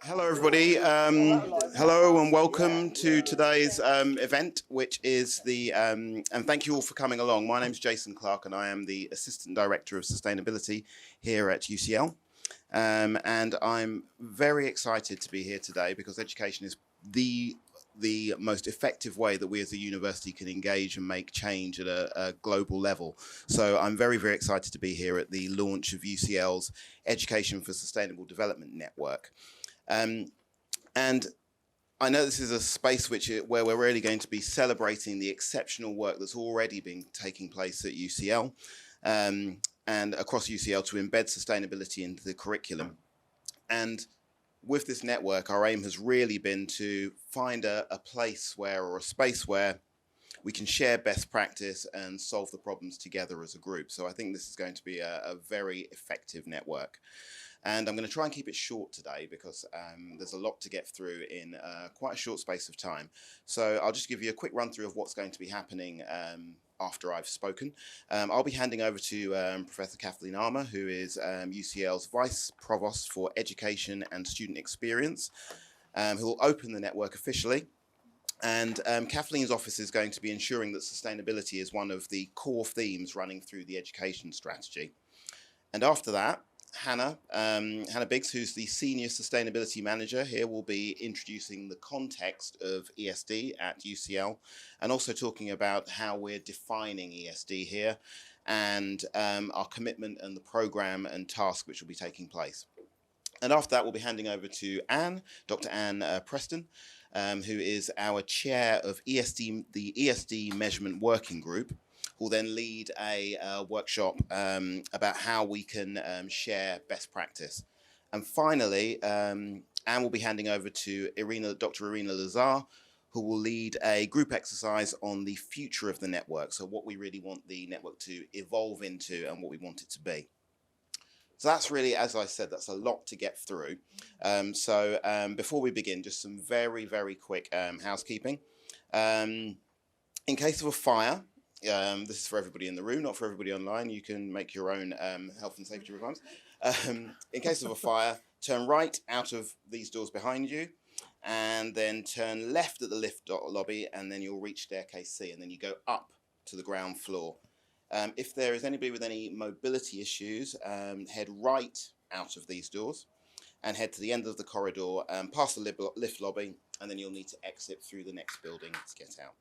Hello, everybody. Hello and welcome to today's event, which is the, and thank you all for coming along. My name is Jason Clark and I am the Assistant Director of Sustainability here at UCL. And I'm very excited to be here today because education is the most effective way that we as a university can engage and make change at a global level. So I'm very, very excited to be here at the launch of UCL's Education for Sustainable Development Network. And I know this is a space where we're really going to be celebrating the exceptional work that's already been taking place at UCL and across UCL to embed sustainability into the curriculum. And with this network, our aim has really been to find a place where, or a space where, we can share best practice and solve the problems together as a group. So I think this is going to be a very effective network. And I'm going to try and keep it short today because there's a lot to get through in quite a short space of time. So I'll just give you a quick run through of what's going to be happening after I've spoken. I'll be handing over to Professor Kathleen Armour, who is UCL's Vice Provost for Education and Student Experience, who will open the network officially. And Kathleen's office is going to be ensuring that sustainability is one of the core themes running through the education strategy. And after that, Hannah Biggs, who's the Senior Sustainability Manager here, will be introducing the context of ESD at UCL and also talking about how we're defining ESD here and our commitment and the programme and task which will be taking place. And after that, we'll be handing over to Anne, Dr. Anne Preston, who is our chair of the ESD Measurement Working Group, who will then lead a workshop about how we can share best practice. And finally, Anne will be handing over to Dr. Irina Lazar, who will lead a group exercise on the future of the network, so what we really want the network to evolve into and what we want it to be. So that's really, as I said, that's a lot to get through. Before we begin, just some very, very quick housekeeping. In case of a fire, this is for everybody in the room, not for everybody online. You can make your own health and safety requirements. In case of a fire, turn right out of these doors behind you, and then turn left at the lift lobby, and then you'll reach staircase C, and then you go up to the ground floor. If there is anybody with any mobility issues, head right out of these doors and head to the end of the corridor, past the lift lobby, and then you'll need to exit through the next building to get out.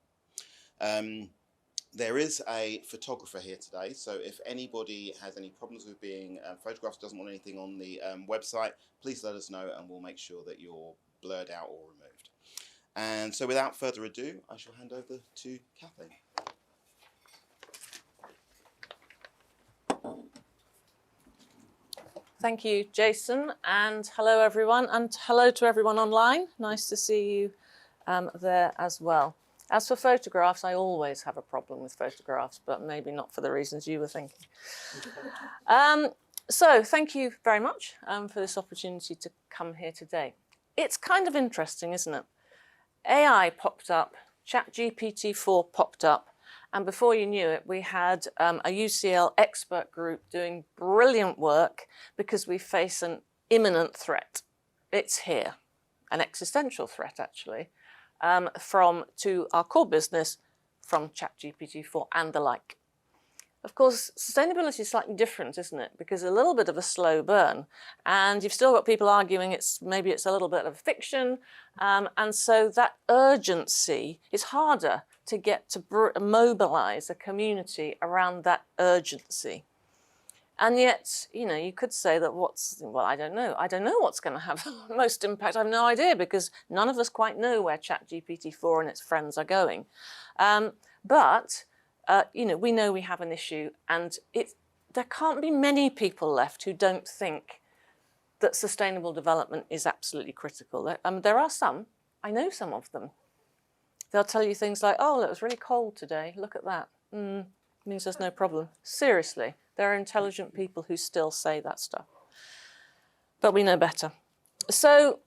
There is a photographer here today, so if anybody has any problems with being photographed, doesn't want anything on the website, please let us know and we'll make sure that you're blurred out or removed. And so without further ado, I shall hand over to Kathleen. Thank you, Jason, and hello everyone, and hello to everyone online. Nice to see you there as well. As for photographs, I always have a problem with photographs, but maybe not for the reasons you were thinking. So thank you very much for this opportunity to come here today. It's kind of interesting, isn't it? AI popped up, ChatGPT-4 popped up, and before you knew it, we had a UCL expert group doing brilliant work because we face an imminent threat. It's here, an existential threat actually, to our core business from ChatGPT-4 and the like. Of course, sustainability is slightly different, isn't it? Because a little bit of a slow burn, and you've still got people arguing maybe it's a little bit of fiction, and so that urgency is harder to get to mobilize a community around that urgency. And yet, you know, you could say that I don't know what's going to have the most impact. I have no idea because none of us quite know where ChatGPT-4 and its friends are going. You know, we know we have an issue, and there can't be many people left who don't think that sustainable development is absolutely critical. There are some, I know some of them. They'll tell you things like, oh, it was really cold today, look at that. Means there's no problem. Seriously, there are intelligent people who still say that stuff. But we know better. So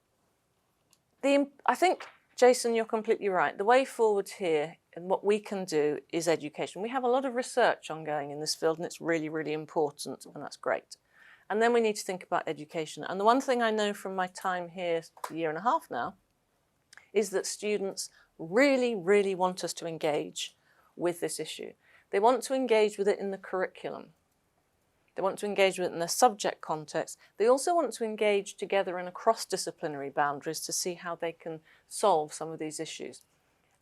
I think, Jason, you're completely right. The way forward here and what we can do is education. We have a lot of research ongoing in this field, and it's really, really important, and that's great. And then we need to think about education. And the one thing I know from my time here, a year and a half now, is that students really, really want us to engage with this issue. They want to engage with it in the curriculum. They want to engage with it in the subject context. They also want to engage together in a cross-disciplinary boundaries to see how they can solve some of these issues.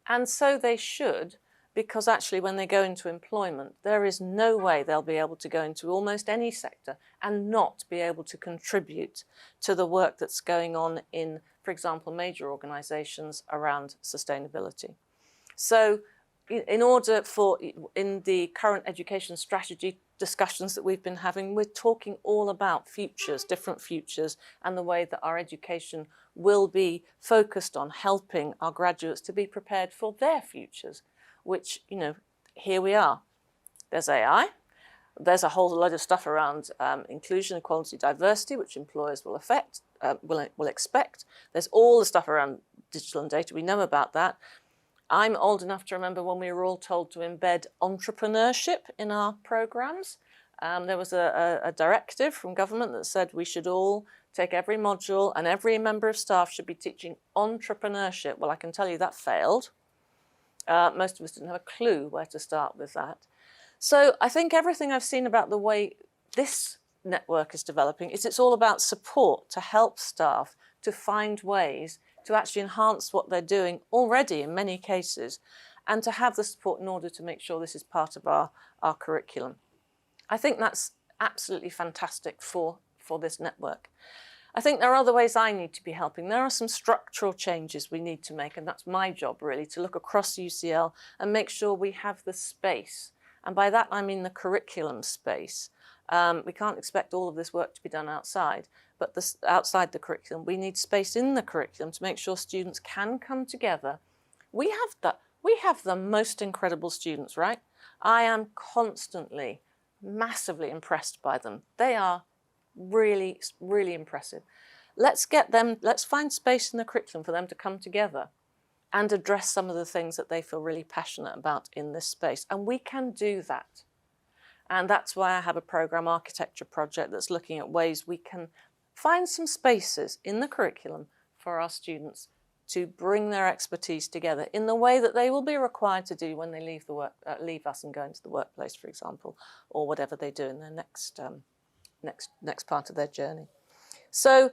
And so they should, because actually when they go into employment, there is no way they'll be able to go into almost any sector and not be able to contribute to the work that's going on in, for example, major organisations around sustainability. So in order for, in the current education strategy discussions that we've been having, we're talking all about futures, different futures, and the way that our education will be focused on helping our graduates to be prepared for their futures, which, you know, here we are. There's AI. There's a whole load of stuff around inclusion, equality, diversity, which employers will expect. There's all the stuff around digital and data. We know about that. I'm old enough to remember when we were all told to embed entrepreneurship in our programs. There was a directive from government that said we should all take every module and every member of staff should be teaching entrepreneurship. Well, I can tell you that failed. Most of us didn't have a clue where to start with that. So I think everything I've seen about the way this network is developing is it's all about support to help staff to find ways to actually enhance what they're doing already in many cases, and to have the support in order to make sure this is part of our curriculum. I think that's absolutely fantastic for this network. I think there are other ways I need to be helping. There are some structural changes we need to make, and that's my job really, to look across UCL and make sure we have the space. And by that I mean the curriculum space. We can't expect all of this work to be done outside, but outside the curriculum, we need space in the curriculum to make sure students can come together. We have the most incredible students, right? I am constantly, massively impressed by them. They are really, really impressive. Let's find space in the curriculum for them to come together and address some of the things that they feel really passionate about in this space. And we can do that. And that's why I have a program architecture project that's looking at ways we can find some spaces in the curriculum for our students to bring their expertise together in the way that they will be required to do when they leave us and go into the workplace, for example, or whatever they do in their next part of their journey. So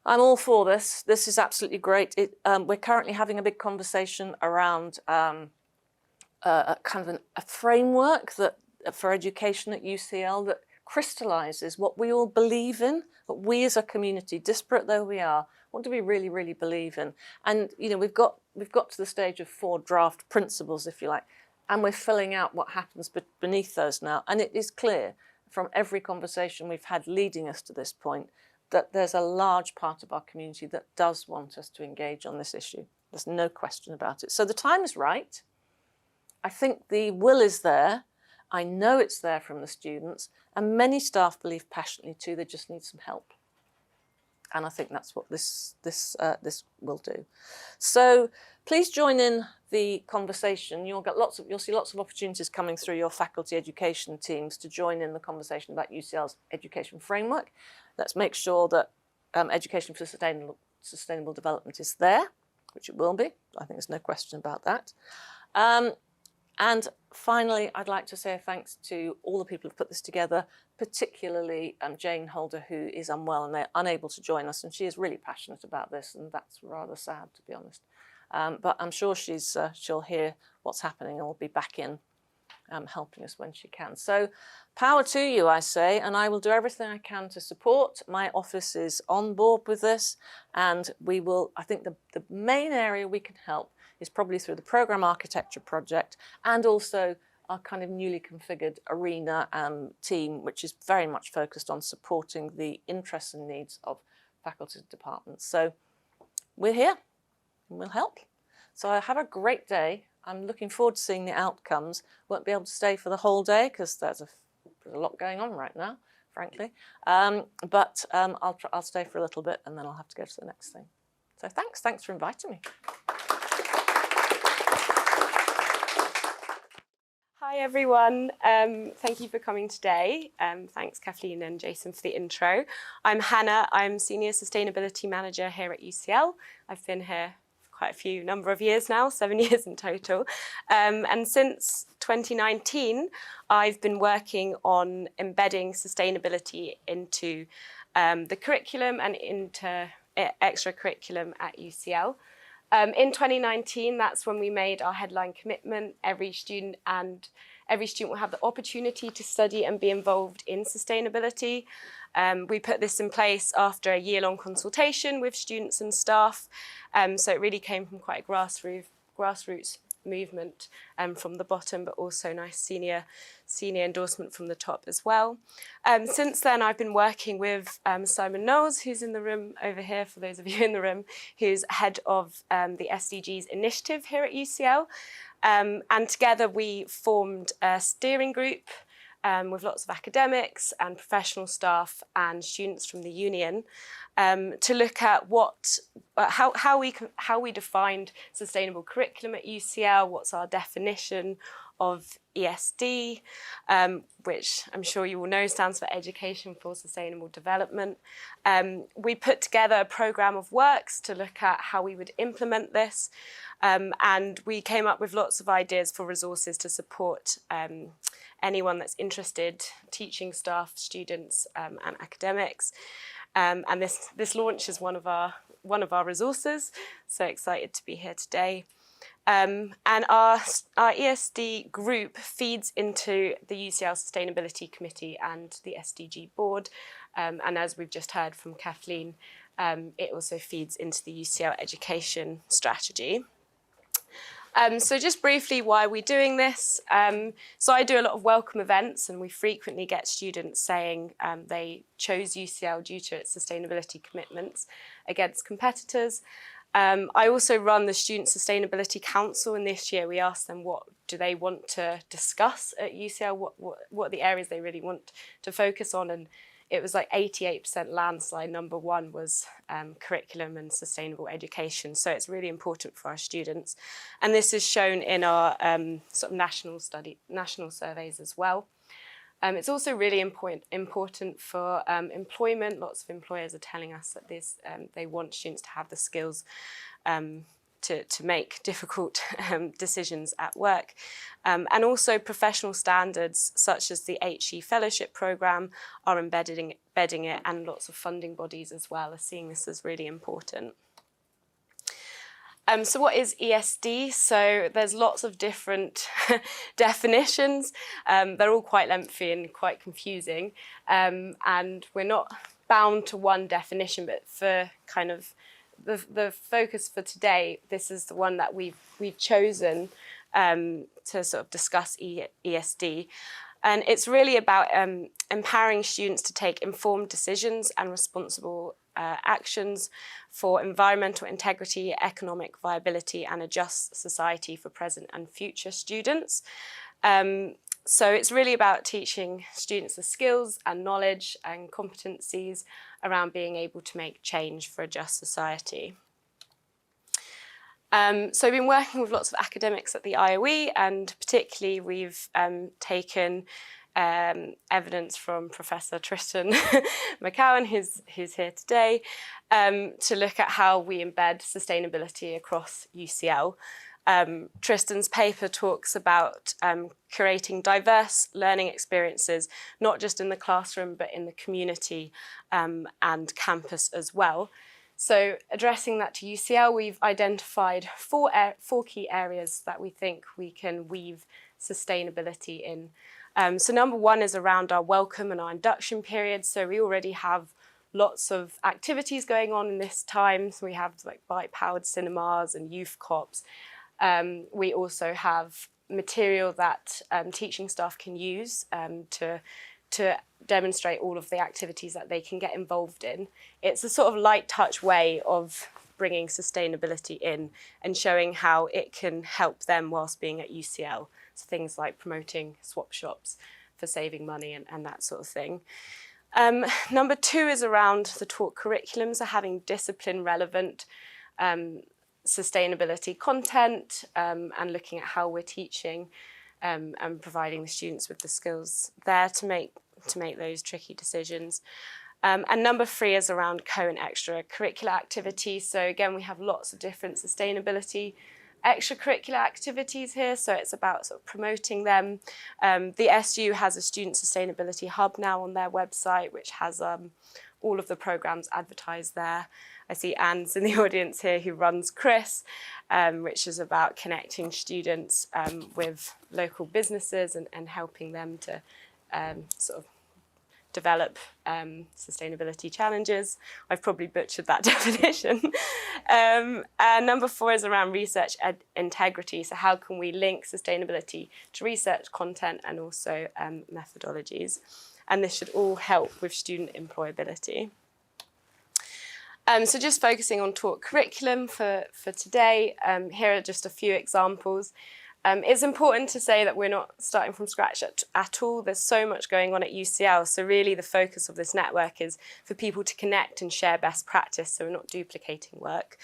I'm all for this. This is absolutely great. We're currently having a big conversation around kind of a framework for education at UCL that crystallises what we all believe in, what we as a community, disparate though we are, what do we really, really believe in? And you know, we've got to the stage of 4 draft principles, if you like, and we're filling out what happens beneath those now. And it is clear from every conversation we've had leading us to this point that there's a large part of our community that does want us to engage on this issue. There's no question about it. So the time is right. I think the will is there. I know it's there from the students, and many staff believe passionately too. They just need some help, and I think that's what this will do. So please join in the conversation. You'll see lots of opportunities coming through your faculty education teams to join in the conversation about UCL's education framework. Let's make sure that education for sustainable development is there, which it will be. I think there's no question about that. And finally, I'd like to say a thanks to all the people who've put this together, particularly Jane Holder, who is unwell and they're unable to join us. And she is really passionate about this, and that's rather sad, to be honest. But I'm sure she'll hear what's happening and will be back in helping us when she can. So power to you, I say, and I will do everything I can to support. My office is on board with this, and we will, I think the main area we can help is probably through the program architecture project and also our kind of newly configured arena team, which is very much focused on supporting the interests and needs of faculty and departments. So we're here and we'll help. So have a great day. I'm looking forward to seeing the outcomes. Won't be able to stay for the whole day because there's a lot going on right now, frankly. But I'll stay for a little bit and then I'll have to go to the next thing. So thanks for inviting me. Hi Hi everyone, thank you for coming today. Thanks Kathleen and Jason for the intro. I'm Hannah, I'm Senior Sustainability Manager here at UCL. I've been here for quite a number of years now, 7 years in total. And since 2019, I've been working on embedding sustainability into the curriculum and into extracurriculum at UCL. In 2019, that's when we made our headline commitment. Every student will have the opportunity to study and be involved in sustainability. We put this in place after a year-long consultation with students and staff. So it really came from quite a grassroots movement from the bottom, but also nice senior endorsement from the top as well. Since then, I've been working with Simon Knowles, who's in the room over here, for those of you in the room, who's head of the SDGs initiative here at UCL. And together we formed a steering group with lots of academics and professional staff and students from the union to look at how we defined sustainable curriculum at UCL, what's our definition of ESD, which I'm sure you all know stands for Education for Sustainable Development. We put together a programme of works to look at how we would implement this, and we came up with lots of ideas for resources to support anyone that's interested, teaching staff, students, and academics. And this launch is one of our resources. So excited to be here today. And our ESD group feeds into the UCL Sustainability Committee and the SDG board. And as we've just heard from Kathleen, it also feeds into the UCL Education strategy. So just briefly, why are we doing this? So I do a lot of welcome events, and we frequently get students saying they chose UCL due to its sustainability commitments against competitors. I also run the Student Sustainability Council, and this year we asked them what do they want to discuss at UCL, what are the areas they really want to focus on, and it was like 88% landslide. Number one was curriculum and sustainable education. So it's really important for our students. And this is shown in our sort of national surveys as well. It's also really important for employment. Lots of employers are telling us that they want students to have the skills to make difficult decisions at work. And also professional standards such as the HE Fellowship Programme are embedding it, and lots of funding bodies as well are seeing this as really important. So what is ESD? So there's lots of different definitions. They're all quite lengthy and quite confusing. And we're not bound to one definition, but for kind of the focus for today, this is the one that we've chosen to sort of discuss ESD. And it's really about empowering students to take informed decisions and responsible actions for environmental integrity, economic viability, and a just society for present and future students. So it's really about teaching students the skills and knowledge and competencies around being able to make change for a just society. So we've been working with lots of academics at the IOE, and particularly we've taken evidence from Professor Tristan McCowan, who's here today, to look at how we embed sustainability across UCL. Tristan's paper talks about curating diverse learning experiences, not just in the classroom, but in the community and campus as well. So addressing that to UCL, we've identified four key areas that we think we can weave sustainability in. So number one is around our welcome and our induction period. So we already have lots of activities going on in this time. So we have like bike-powered cinemas and youth cops. We also have material that teaching staff can use to demonstrate all of the activities that they can get involved in. It's a sort of light touch way of bringing sustainability in and showing how it can help them whilst being at UCL. So things like promoting swap shops for saving money and that sort of thing. Number two is around the taught curriculum, so having discipline relevant sustainability content and looking at how we're teaching. and providing the students with the skills there to make those tricky decisions. And number 3 is around co and extracurricular activities. So again, we have lots of different sustainability extracurricular activities here, so it's about sort of promoting them. The SU has a student sustainability hub now on their website, which has all of the programs advertised there. I see Anne's in the audience here who runs Chris, which is about connecting students with local businesses and helping them to sort of develop sustainability challenges. I've probably butchered that definition. And number 4 is around research integrity. So how can we link sustainability to research content and also methodologies? And this should all help with student employability. So just focusing on taught curriculum for today, here are just a few examples. It's important to say that we're not starting from scratch at all. There's so much going on at UCL. So really the focus of this network is for people to connect and share best practice, so we're not duplicating work.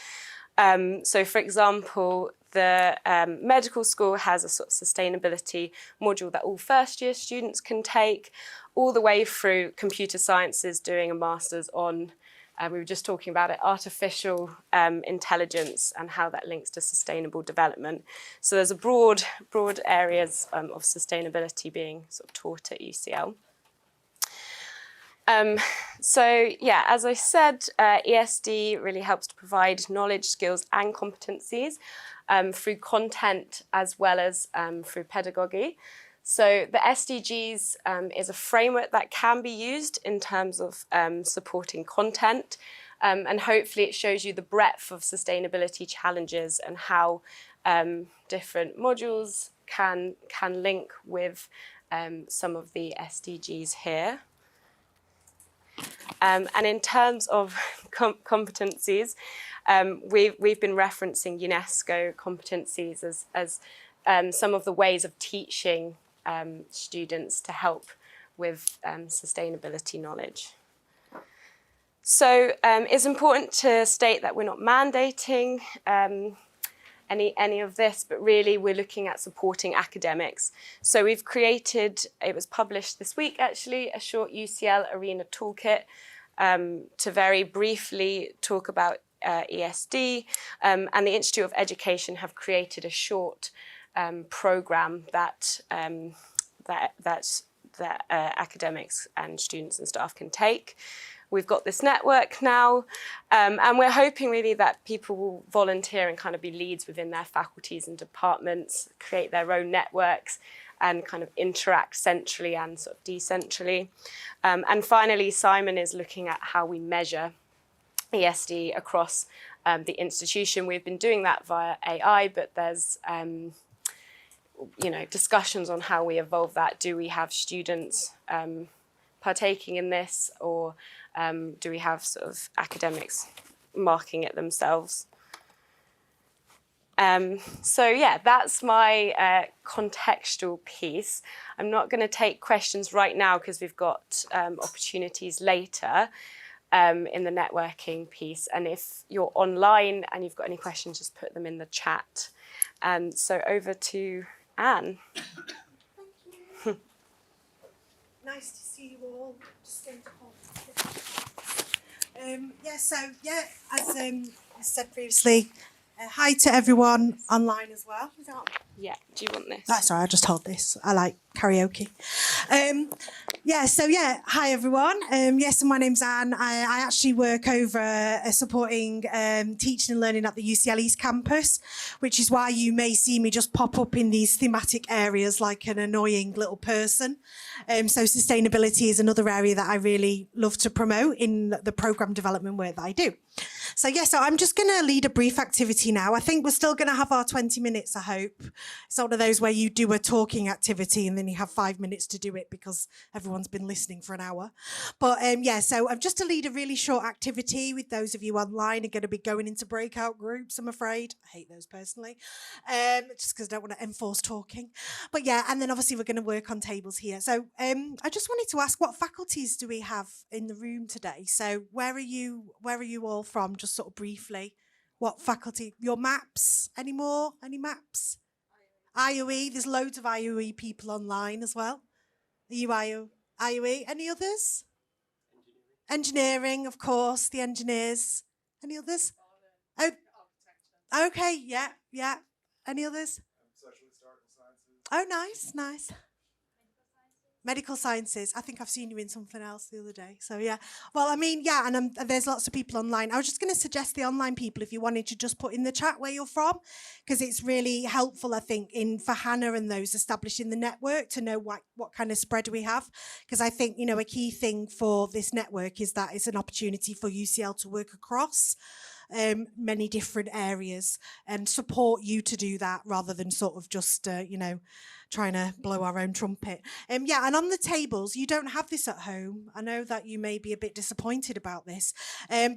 So for example, the medical school has a sort of sustainability module that all first-year students can take, all the way through computer sciences doing a master's on, we were just talking about it, artificial intelligence and how that links to sustainable development. So there's a broad areas of sustainability being sort of taught at UCL. So yeah, as I said, ESD really helps to provide knowledge, skills and competencies through content as well as through pedagogy. So the SDGs is a framework that can be used in terms of supporting content, and hopefully it shows you the breadth of sustainability challenges and how different modules can link with some of the SDGs here. And in terms of competencies, we've been referencing UNESCO Competencies as some of the ways of teaching students to help with sustainability knowledge. So it's important to state that we're not mandating any of this, but really we're looking at supporting academics. So we've created, it was published this week actually, a short UCL Arena toolkit to very briefly talk about ESD, and the Institute of Education have created a short program that academics and students and staff can take. We've got this network now, and we're hoping really that people will volunteer and kind of be leads within their faculties and departments, create their own networks and kind of interact centrally and sort of decentrally. And finally, Simon is looking at how we measure ESD across the institution. We've been doing that via AI, but there's discussions on how we evolve that. Do we have students partaking in this, or do we have sort of academics marking it themselves? So yeah, that's my contextual piece. I'm not going to take questions right now because we've got opportunities later in the networking piece. And if you're online and you've got any questions, just put them in the chat. So over to Anne. Thank you. Nice to see you all. Just going to hold. As said previously, hi to everyone online as well. Is that on? Yeah, do you want this? Oh, sorry, I'll just hold this. I like karaoke. Hi everyone. So my name's Anne. I actually work over supporting teaching and learning at the UCL East campus, which is why you may see me just pop up in these thematic areas like an annoying little person. So sustainability is another area that I really love to promote in the programme development work that I do. So I'm just going to lead a brief activity now. I think we're still going to have our 20 minutes, I hope. It's one of those where you do a talking activity and then you have 5 minutes to do it because everyone's been listening for an hour. But so I'm just to lead a really short activity with those of you online are going to be going into breakout groups, I'm afraid. I hate those personally, just because I don't want to enforce talking. But and then obviously we're going to work on tables here. So I just wanted to ask, what faculties do we have in the room today? So where are you all from? Just sort of briefly. What faculty? Your maps? Any more? Any maps? IOE, there's loads of IOE people online as well. Are you IOE? Any others? Engineering, of course, the engineers. Any others? Oh, okay, yeah. Any others? Social historical sciences. Oh, nice. Medical sciences. I think I've seen you in something else the other day. So, yeah. Well, I mean, yeah, and there's lots of people online. I was just going to suggest the online people, if you wanted to just put in the chat where you're from, because it's really helpful, I think, for Hannah and those establishing the network to know what kind of spread we have. Because I think, a key thing for this network is that it's an opportunity for UCL to work across many different areas and support you to do that rather than sort of just, trying to blow our own trumpet. And on the tables, you don't have this at home. I know that you may be a bit disappointed about this,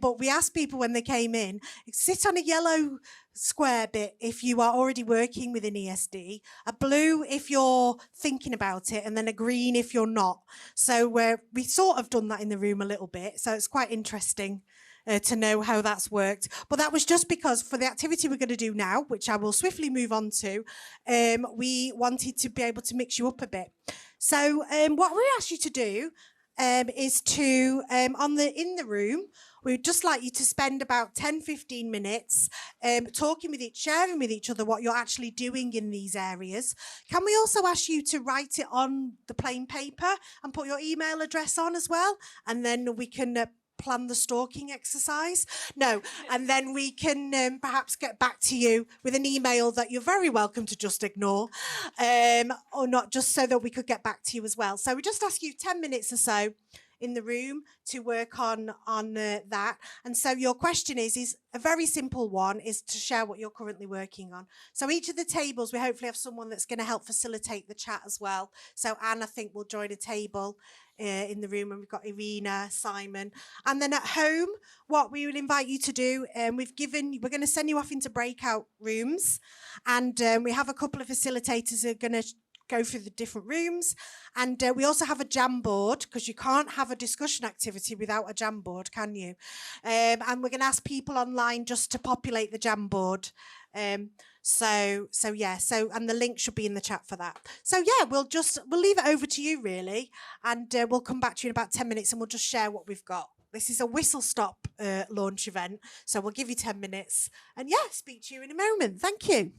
but we asked people when they came in, sit on a yellow square bit if you are already working within ESD, a blue if you're thinking about it, and then a green if you're not. So we sort of done that in the room a little bit, so it's quite interesting to know how that's worked. But that was just because for the activity we're going to do now, which I will swiftly move on to, we wanted to be able to mix you up a bit. So what we asked you to do is to, in the room, we'd just like you to spend about 10-15 minutes sharing with each other what you're actually doing in these areas. Can we also ask you to write it on the plain paper and put your email address on as well? And then we can plan the stalking exercise. No, and then we can perhaps get back to you with an email that you're very welcome to just ignore, or not, just so that we could get back to you as well. So we just ask you 10 minutes or so in the room to work on that. And so your question is a very simple one, is to share what you're currently working on. So each of the tables, we hopefully have someone that's going to help facilitate the chat as well. So Anne, I think, will join a table in the room, and we've got Irina, Simon. And then at home, what we will invite you to do, we're going to send you off into breakout rooms, and we have a couple of facilitators who are going to go through the different rooms. And we also have a Jamboard, because you can't have a discussion activity without a Jamboard, can you? And we're going to ask people online just to populate the Jamboard. And the link should be in the chat for that. So we'll leave it over to you really, and we'll come back to you in about 10 minutes and we'll just share what we've got. This is a whistle-stop launch event, so we'll give you 10 minutes and speak to you in a moment. Thank you.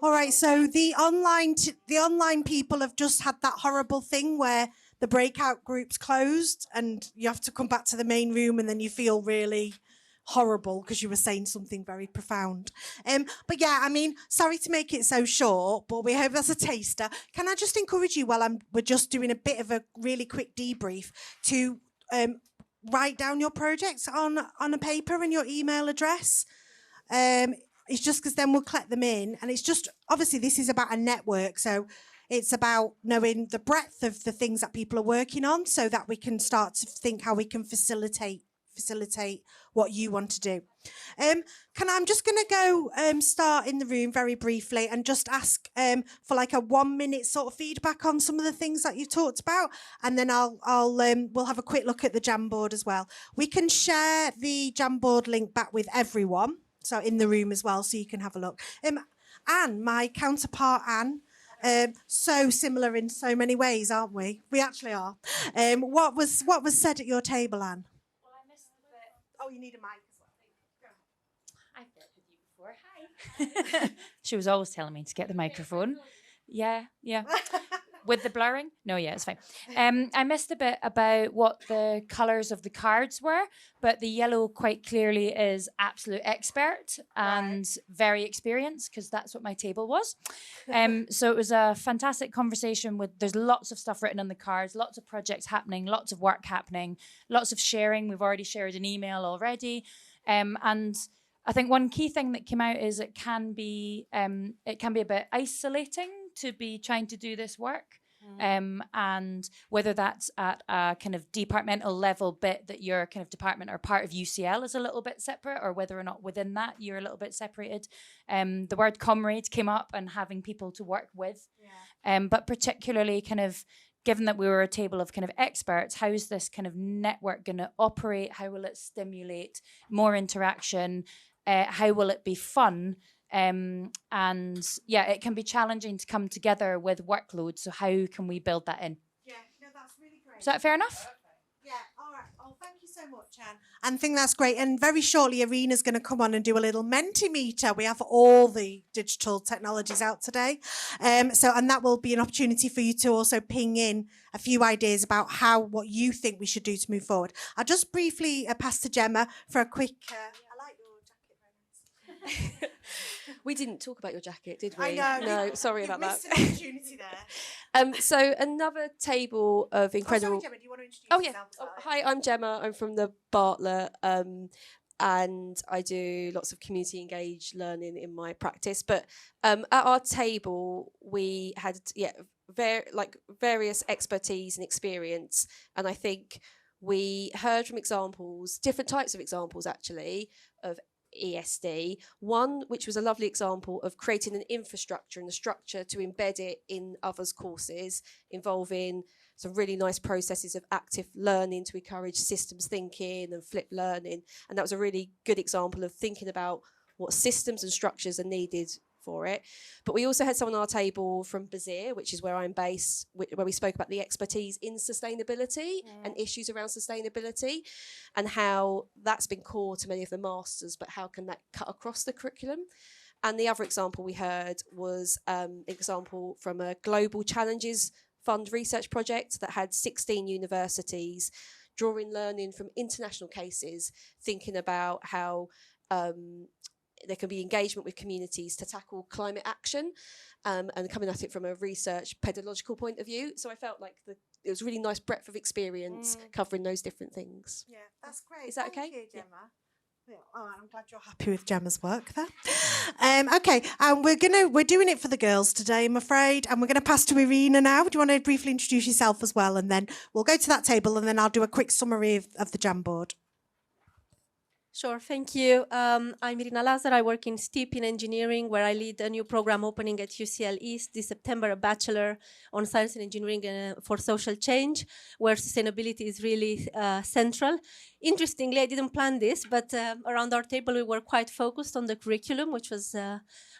All right, so the online people have just had that horrible thing where the breakout groups closed and you have to come back to the main room, and then you feel really horrible because you were saying something very profound. But sorry to make it so short, but we hope that's a taster. Can I just encourage you, while we're just doing a bit of a really quick debrief, to write down your projects on a paper and your email address. It's just because then we'll collect them in, and it's just, obviously this is about a network, so it's about knowing the breadth of the things that people are working on, so that we can start to think how we can facilitate what you want to do. I'm just going to go start in the room very briefly and just ask for like a 1 minute sort of feedback on some of the things that you've talked about, and then we'll have a quick look at the Jamboard as well. We can share the Jamboard link back with everyone, so in the room as well, so you can have a look. Anne, my counterpart Anne, so similar in so many ways, aren't we? We actually are. What was said at your table, Anne? Well, I missed the bit. Oh, you need a mic as well. I've worked with you before. Hi. She was always telling me to get the microphone. Yeah. With the blurring? No, it's fine. I missed a bit about what the colours of the cards were, but the yellow quite clearly is absolute expert and very experienced, because that's what my table was. So it was a fantastic conversation there's lots of stuff written on the cards, lots of projects happening, lots of work happening, lots of sharing. We've already shared an email already. And I think one key thing that came out is it can be a bit isolating to be trying to do this work. And whether that's at a kind of departmental level bit that your kind of department or part of UCL is a little bit separate, or whether or not within that you're a little bit separated. The word comrade came up, and having people to work with. But particularly kind of, given that we were a table of kind of experts, how is this kind of network going to operate? How will it stimulate more interaction? How will it be fun? And yeah, it can be challenging to come together with workload. So how can we build that in? Yeah, no, that's really great. Is that fair enough? Yeah, all right. Oh, thank you so much, Anne. And I think that's great. And very shortly, Arena's going to come on and do a little Mentimeter. We have all the digital technologies out today. And that will be an opportunity for you to also ping in a few ideas about what you think we should do to move forward. I'll just briefly pass to Gemma for a quick... I like your jacket, very nice. We didn't talk about your jacket, did we? I know. No, sorry about that. Missed an opportunity there. So another table of incredible... Oh, sorry, Gemma, do you want to introduce Oh, yeah. yourself? Oh, hi, I'm Gemma. I'm from the Bartlett, and I do lots of community engaged learning in my practice. But at our table, we had various expertise and experience, and I think we heard from examples, different types of examples actually, of ESD. One, which was a lovely example of creating an infrastructure and a structure to embed it in others' courses, involving some really nice processes of active learning to encourage systems thinking and flipped learning. And that was a really good example of thinking about what systems and structures are needed for it. But we also had someone on our table from Bazir, which is where I'm based, where we spoke about the expertise in sustainability and issues around sustainability and how that's been core to many of the masters, but how can that cut across the curriculum? And the other example we heard was an example from a Global Challenges Fund research project that had 16 universities drawing learning from international cases, thinking about how there can be engagement with communities to tackle climate action and coming at it from a research pedagogical point of view. So I felt like it was a really nice breadth of experience covering those different things. Yeah, that's great. Is that Thank okay? you, Gemma. Yeah. Oh, I'm glad you're happy with Gemma's work there. Okay, we're doing it for the girls today, I'm afraid, and we're going to pass to Irina now. Do you want to briefly introduce yourself as well, and then we'll go to that table, and then I'll do a quick summary of the Jamboard. Sure, thank you. I'm Irina Lazar. I work in STEEP in engineering, where I lead a new program opening at UCL East this September, a Bachelor on Science and Engineering for Social Change, where sustainability is really central. Interestingly, I didn't plan this, but around our table we were quite focused on the curriculum, which was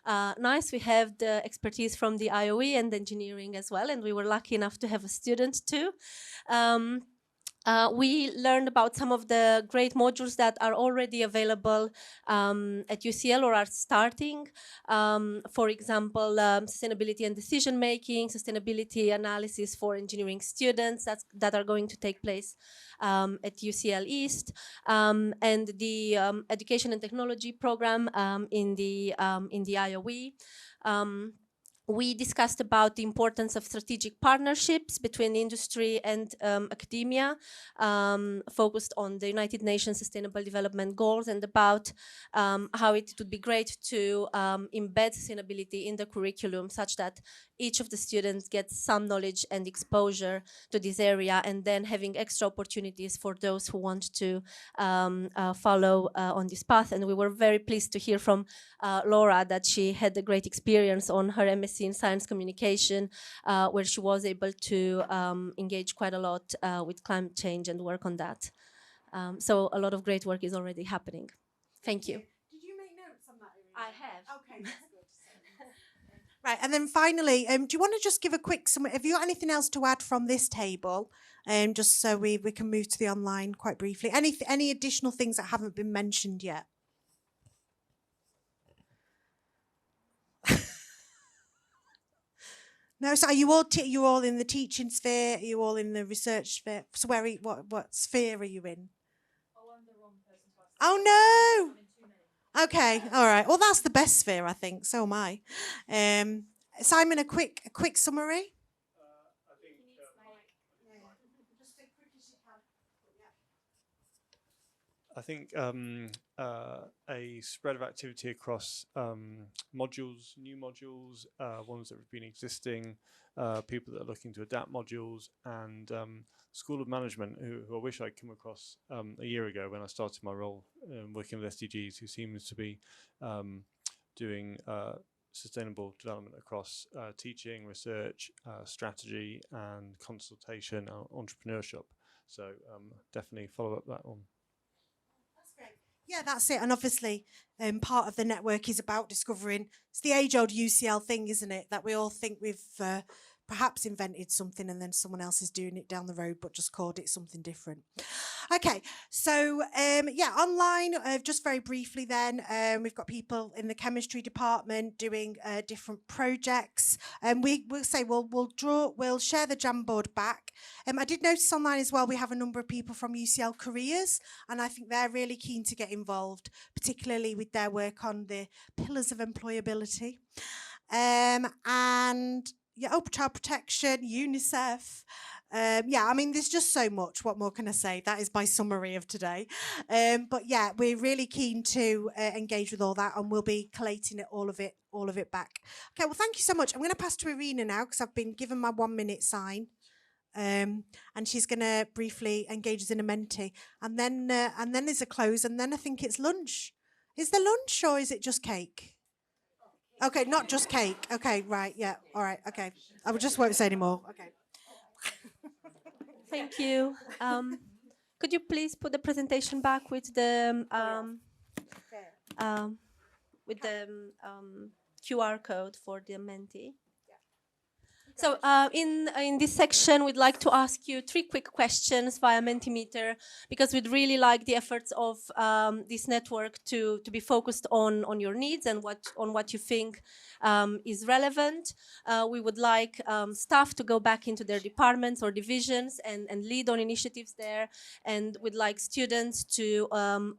nice. We have the expertise from the IOE and engineering as well, and we were lucky enough to have a student too. We learned about some of the great modules that are already available at UCL or are starting. For example, sustainability and decision making, sustainability analysis for engineering students that are going to take place at UCL East, and the education and technology program in the IOE. We discussed about the importance of strategic partnerships between industry and academia, focused on the United Nations Sustainable Development Goals and about how it would be great to embed sustainability in the curriculum such that each of the students gets some knowledge and exposure to this area, and then having extra opportunities for those who want to follow on this path. And we were very pleased to hear from Laura that she had a great experience on her MSc in Science Communication, where she was able to engage quite a lot with climate change and work on that. So a lot of great work is already happening. Thank you. Did you make notes on that? I have. Okay, that's good. Right, and then finally, do you want to just give a quick summary? Have you got anything else to add from this table? Just so we can move to the online quite briefly. Any additional things that haven't been mentioned yet? No, so are you all in the teaching sphere? Are you all in the research sphere? So what sphere are you in? Oh, I'm the wrong person to ask. Oh no! Okay, all right. Well, that's the best sphere, I think. So am I. Simon, a quick summary. I think a spread of activity across modules, new modules, ones that have been existing, people that are looking to adapt modules, and School of Management, who I wish I'd come across a year ago when I started my role working with SDGs, who seems to be doing sustainable development across teaching, research, strategy, and consultation, entrepreneurship. So definitely follow up that one. Yeah, that's it. And obviously, part of the network is about discovering. It's the age-old UCL thing, isn't it? That we all think we've perhaps invented something and then someone else is doing it down the road, but just called it something different. Okay, so yeah, online, just very briefly then, we've got people in the chemistry department doing different projects. And we'll say we'll share the Jamboard back. I did notice online as well, we have a number of people from UCL Careers, and I think they're really keen to get involved, particularly with their work on the pillars of employability. And yeah, child protection, UNICEF. Yeah, I mean, there's just so much. What more can I say? That is my summary of today. But yeah, we're really keen to engage with all that, and we'll be collating it, all of it back. Okay, well, thank you so much. I'm going to pass to Irina now because I've been given my 1 minute sign. And she's going to briefly engage us in a Menti, and then there's a close, and then I think it's lunch. Is there lunch or is it just cake? Okay, not just cake. Okay, right, yeah, all right, okay. I just won't say anymore. Okay. Thank you. Could you please put the presentation back with the QR code for the Menti? So in this section, we'd like to ask you 3 quick questions via Mentimeter, because we'd really like the efforts of this network to be focused on your needs and what you think is relevant. We would like staff to go back into their departments or divisions and lead on initiatives there, and we'd like students to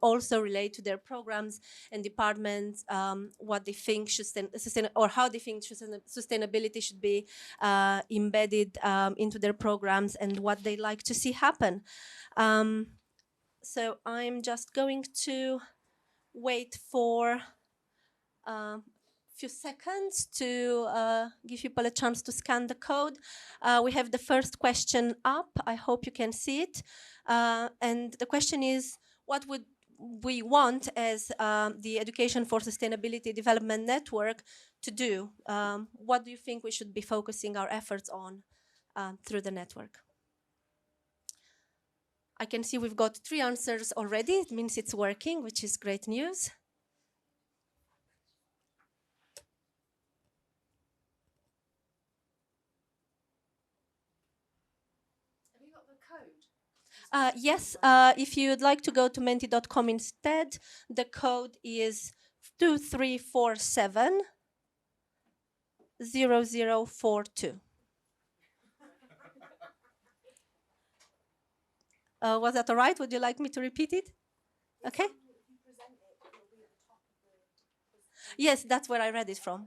also relate to their programs and departments what they think should or how they think sustainability should be embedded into their programs and what they like to see happen. So I'm just going to wait for a few seconds to give people a chance to scan the code. We have the first question up. I hope you can see it. And the question is, what would we want as the Education for Sustainability Development Network to do? What do you think we should be focusing our efforts on through the network? I can see we've got 3 answers already. It means it's working, which is great news. Have you got the code? Yes, if you'd like to go to menti.com instead, the code is 2347 0042. Was that all right? Would you like me to repeat it? Okay. Yes, that's where I read it from.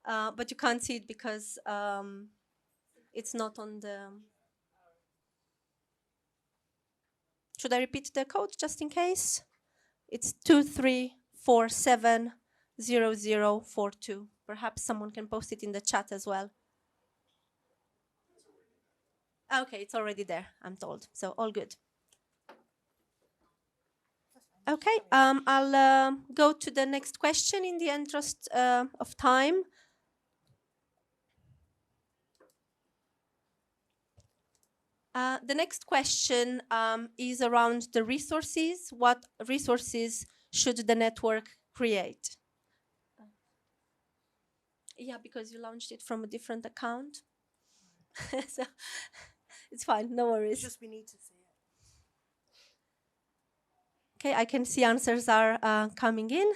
But you can't see it because it's not on the... Should I repeat the code just in case? It's 2347 0042. Perhaps someone can post it in the chat as well. Okay, it's already there, I'm told. So all good. Okay, I'll go to the next question in the interest of time. The next question is around the resources. What resources should the network create? Yeah, because you launched it from a different account. So it's fine, no worries. Just we need to see it. Okay, I can see answers are coming in.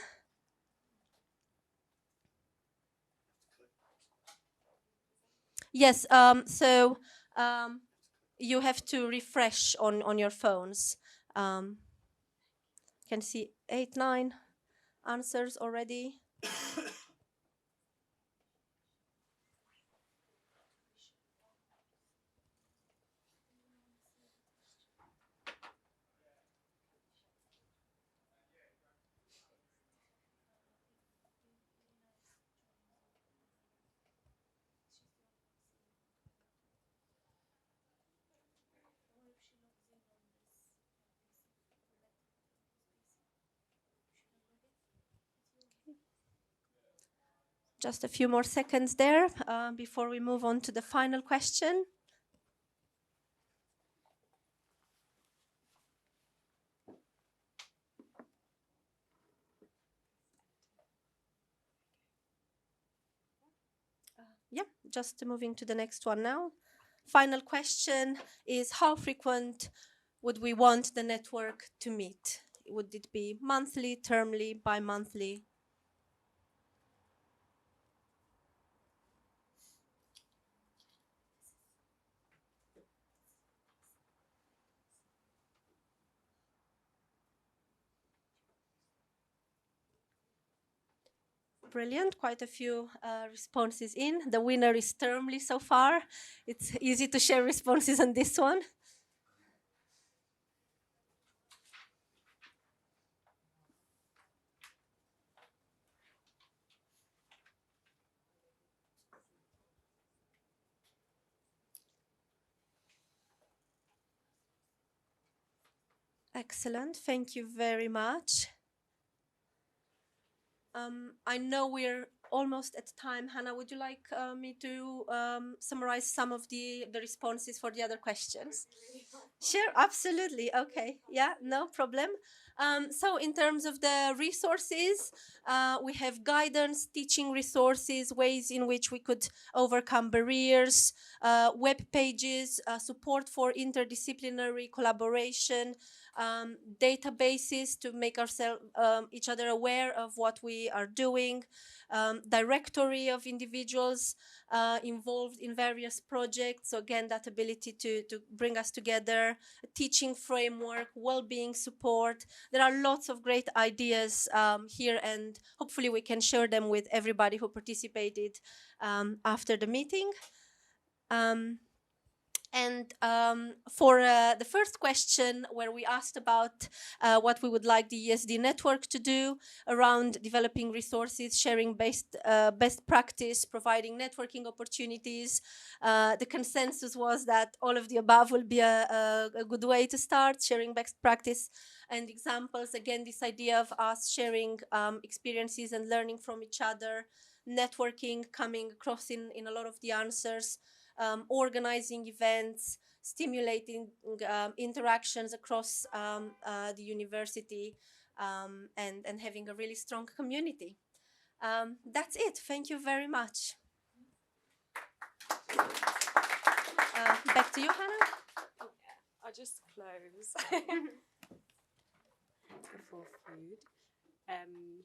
Yes, so you have to refresh on your phones. You can see 8, 9 answers already. Just a few more seconds there before we move on to the final question. just moving to the next one now. Final question is, how frequent would we want the network to meet? Would it be monthly, termly, bi-monthly? Brilliant, quite a few responses in. The winner is termly so far. It's easy to share responses on this one. Excellent, thank you very much. I know we're almost at time. Hannah, would you like me to summarize some of the responses for the other questions? Sure, absolutely. Okay, yeah, no problem. So in terms of the resources, we have guidance, teaching resources, ways in which we could overcome barriers, web pages, support for interdisciplinary collaboration, databases to make ourselves each other aware of what we are doing, directory of individuals involved in various projects. So again, that ability to bring us together, a teaching framework, well-being support. There are lots of great ideas here, and hopefully we can share them with everybody who participated after the meeting. And for the first question, where we asked about what we would like the ESD network to do around developing resources, sharing best practice, providing networking opportunities, the consensus was that all of the above will be a good way to start, sharing best practice and examples. Again, this idea of us sharing experiences and learning from each other, networking coming across in a lot of the answers. Organizing events, stimulating interactions across the university, and having a really strong community. That's it. Thank you very much. Back to you, Hannah. Yeah, I'll just close before food. Can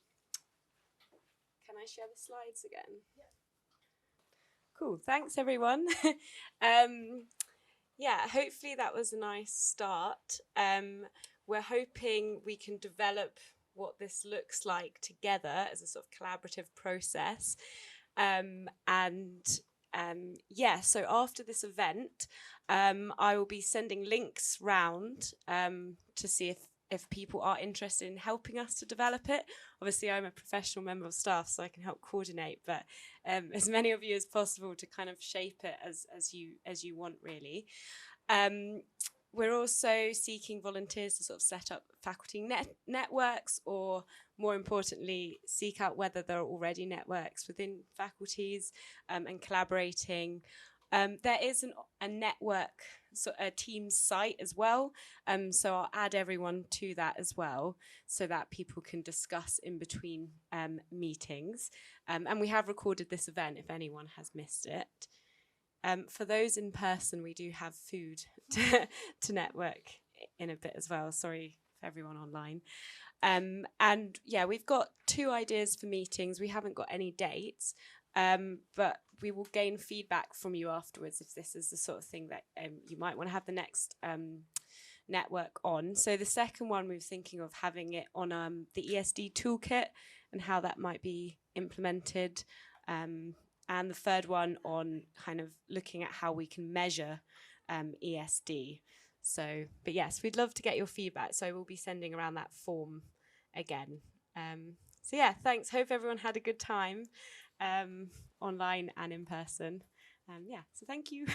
I share the slides again? Yeah. Cool, thanks everyone. Yeah, hopefully that was a nice start. We're hoping we can develop what this looks like together as a sort of collaborative process. Yeah, so after this event, I will be sending links round to see if people are interested in helping us to develop it. Obviously, I'm a professional member of staff, so I can help coordinate, but as many of you as possible to kind of shape it as you want, really. We're also seeking volunteers to sort of set up faculty networks, or more importantly, seek out whether there are already networks within faculties and collaborating. There is a network, so a Teams site as well. So I'll add everyone to that as well, so that people can discuss in between meetings. And we have recorded this event if anyone has missed it. For those in person, we do have food to network in a bit as well. Sorry for everyone online. And yeah, we've got 2 ideas for meetings. We haven't got any dates. But we will gain feedback from you afterwards if this is the sort of thing that you might want to have the next network on. So the second one, we were thinking of having it on the ESD toolkit and how that might be implemented. And the third one on kind of looking at how we can measure ESD. So, but yes, we'd love to get your feedback. So we'll be sending around that form again. So yeah, thanks. Hope everyone had a good time. Online and in person. Yeah, so thank you.